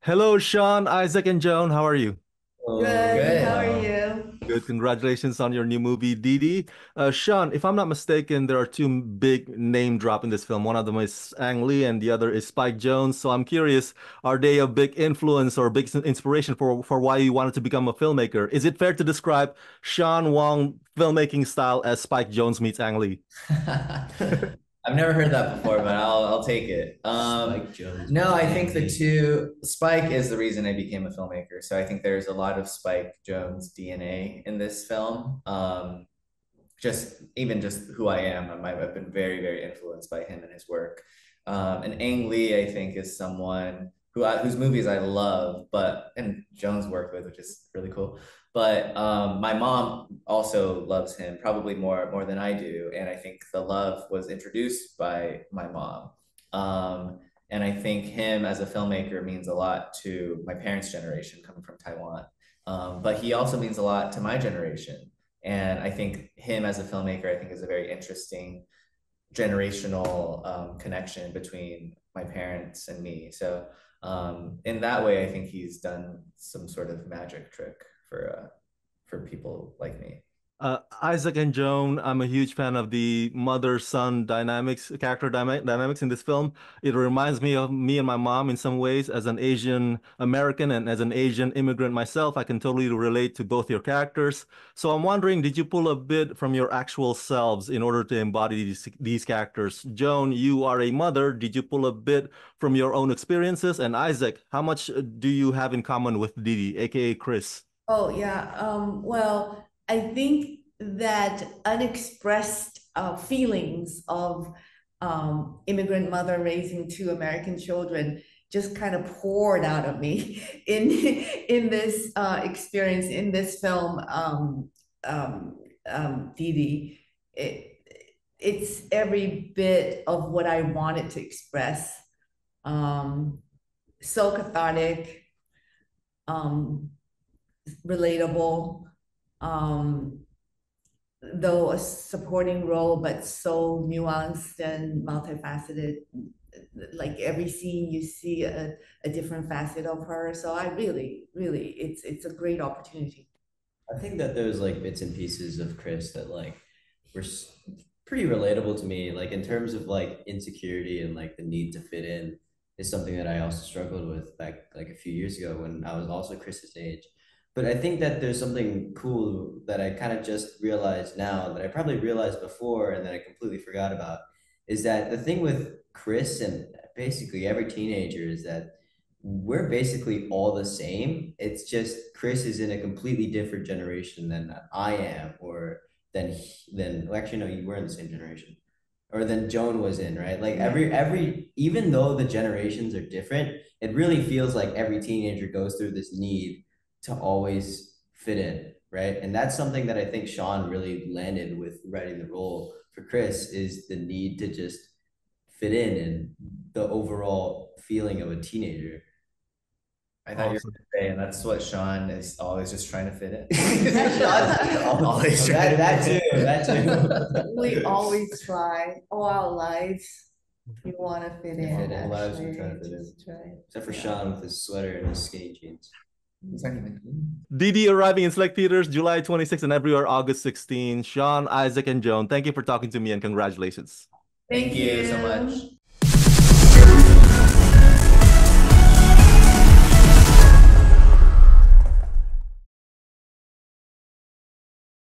Hello, Sean, Isaac, and Joan. How are you? Oh, Good. good. How are you? Good. Congratulations on your new movie, Didi. Sean, if I'm not mistaken, there are two big name drop in this film. One of them is Ang Lee, and the other is Spike Jones. So I'm curious, are they a big influence or big inspiration for why you wanted to become a filmmaker? Is it fair to describe Sean Wong filmmaking style as Spike Jones meets Ang Lee? I've never heard that before, but I'll take it. Spike Jones. No, I think the two Spike is the reason I became a filmmaker. So I think there's a lot of Spike Jones DNA in this film. Just who I am. I've been very, very influenced by him and his work. And Ang Lee, I think, is someone whose movies I love, but and Jones worked with, which is really cool. But my mom also loves him, probably more than I do, and I think the love was introduced by my mom. And I think him as a filmmaker means a lot to my parents' generation coming from Taiwan. But he also means a lot to my generation. And I think him as a filmmaker, I think is a very interesting generational connection between my parents and me. So in that way, I think he's done some sort of magic trick for people like me. Isaac and Joan, I'm a huge fan of the mother-son dynamics, dynamics in this film. It reminds me of me and my mom in some ways. As an Asian American and as an Asian immigrant myself, I can totally relate to both your characters. So I'm wondering, did you pull a bit from your actual selves in order to embody these characters? Joan, you are a mother. Did you pull a bit from your own experiences? And Isaac, how much do you have in common with Didi, aka Chris? Oh, yeah. Well, I think that unexpressed feelings of immigrant mother raising two American children just kind of poured out of me in this experience in this film, Didi. It's every bit of what I wanted to express. So cathartic. Um, Relatable, um, though a supporting role, but so nuanced and multifaceted. Like every scene, you see a different facet of her. So I really, it's a great opportunity. I think that there's like bits and pieces of Chris that like were pretty relatable to me, like in terms of like insecurity and like the need to fit in is something that I also struggled with back like a few years ago when I was also Chris's age. But I think that there's something cool that I kind of just realized now that I probably realized before and that I completely forgot about is that the thing with Chris and basically every teenager is that we're basically all the same. It's just Chris is in a completely different generation than I am, or than well, actually no, you were in the same generation, or than Joan was in, right? Like every even though the generations are different, it really feels like every teenager goes through this need to always fit in, right? And that's something that I think Sean really landed with writing the role for Chris is the need to just fit in and the overall feeling of a teenager. I thought you were Awesome. going to say, and that's what Sean is always just trying to fit in. Oh, Always trying that to fit too, that too. We always try all our lives. We want to fit in. Fit in. Lives we try to fit in. Just try. Except for Sean with his sweater and his skinny jeans. in. Didi arriving in select theaters July 26th and everywhere August 16. Sean, Isaac, and Joan, thank you for talking to me and congratulations. Thank Thank you so you. much.